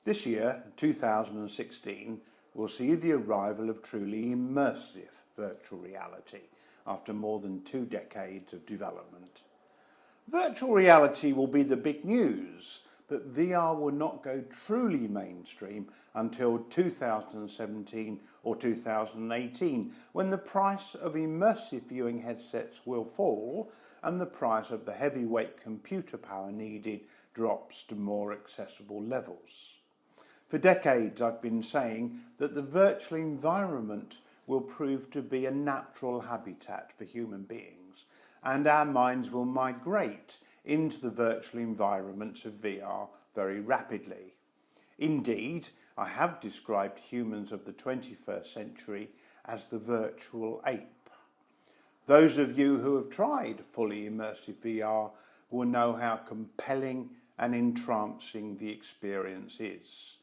This year, 2016, will see the arrival of truly immersive virtual reality after more than 2 decades of development. Virtual reality will be the big news, but VR will not go truly mainstream until 2017 or 2018, when the price of immersive viewing headsets will fall and the price of the heavyweight computer power needed drops to more accessible levels. For decades I've been saying that the virtual environment will prove to be a natural habitat for human beings, and our minds will migrate into the virtual environments of VR very rapidly. Indeed, I have described humans of the 21st century as the virtual ape. Those of you who have tried fully immersive VR will know how compelling and entrancing the experience is.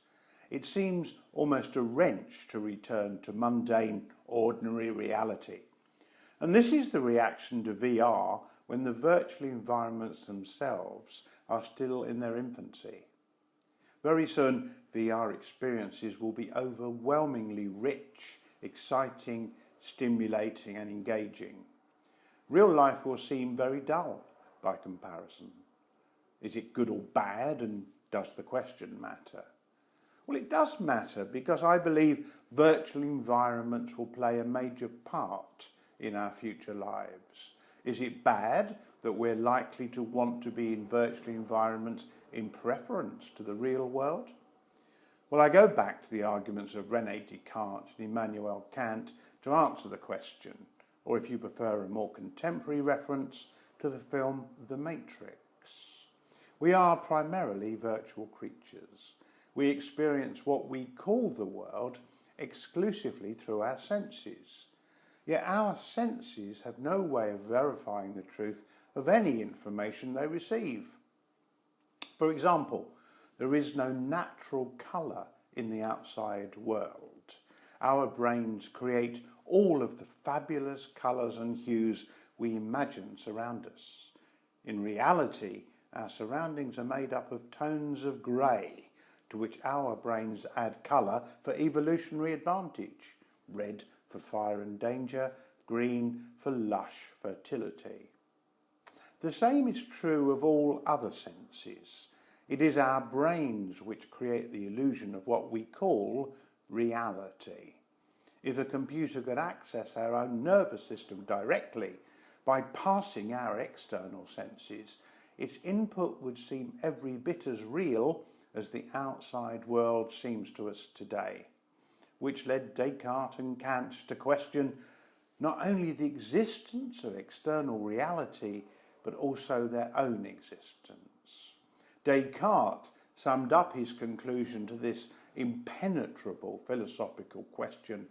It seems almost a wrench to return to mundane, ordinary reality. And this is the reaction to VR when the virtual environments themselves are still in their infancy. Very soon, VR experiences will be overwhelmingly rich, exciting, stimulating and engaging. Real life will seem very dull by comparison. Is it good or bad, and does the question matter? Well, it does matter because I believe virtual environments will play a major part in our future lives. Is it bad that we're likely to want to be in virtual environments in preference to the real world? Well, I go back to the arguments of René Descartes and Immanuel Kant to answer the question, or if you prefer a more contemporary reference, to the film The Matrix. We are primarily virtual creatures. We experience what we call the world exclusively through our senses. Yet our senses have no way of verifying the truth of any information they receive. For example, there is no natural colour in the outside world. Our brains create all of the fabulous colours and hues we imagine surround us. In reality, our surroundings are made up of tones of grey, to which our brains add colour for evolutionary advantage. Red for fire and danger, green for lush fertility. The same is true of all other senses. It is our brains which create the illusion of what we call reality. If a computer could access our own nervous system directly, bypassing our external senses, its input would seem every bit as real as the outside world seems to us today, which led Descartes and Kant to question not only the existence of external reality, but also their own existence. Descartes summed up his conclusion to this impenetrable philosophical question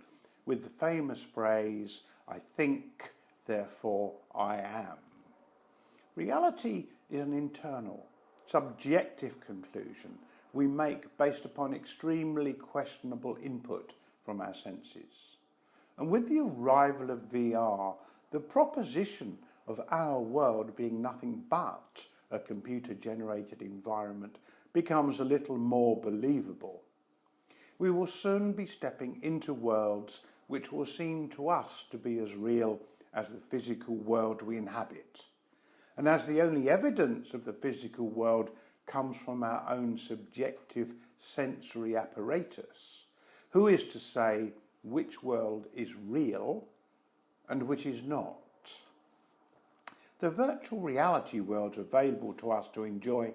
with the famous phrase, "I think, therefore I am." Reality is an internal, subjective conclusion we make based upon extremely questionable input from our senses. And with the arrival of VR, the proposition of our world being nothing but a computer-generated environment becomes a little more believable. We will soon be stepping into worlds which will seem to us to be as real as the physical world we inhabit. And as the only evidence of the physical world comes from our own subjective sensory apparatus, who is to say which world is real and which is not? The virtual reality world available to us to enjoy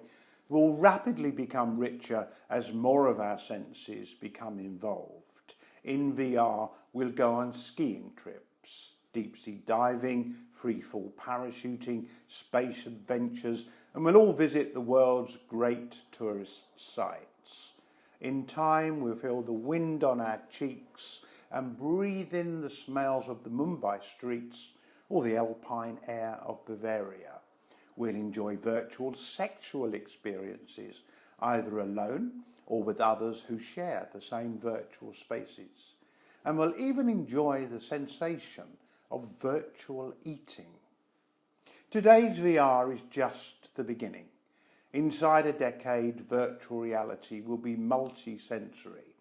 will rapidly become richer as more of our senses become involved. In VR, we'll go on skiing trips, deep-sea diving, free-fall parachuting, space adventures, and we'll all visit the world's great tourist sites. In time, we'll feel the wind on our cheeks and breathe in the smells of the Mumbai streets or the alpine air of Bavaria. We'll enjoy virtual sexual experiences, either alone or with others who share the same virtual spaces. And we'll even enjoy the sensation of virtual eating. Today's VR is just the beginning. Inside a decade, virtual reality will be multi-sensory,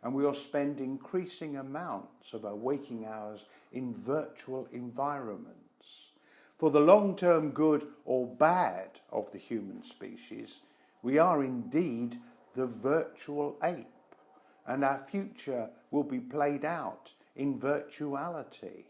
and we will spend increasing amounts of our waking hours in virtual environments. For the long-term good or bad of the human species, we are indeed the virtual ape, and our future will be played out in virtuality.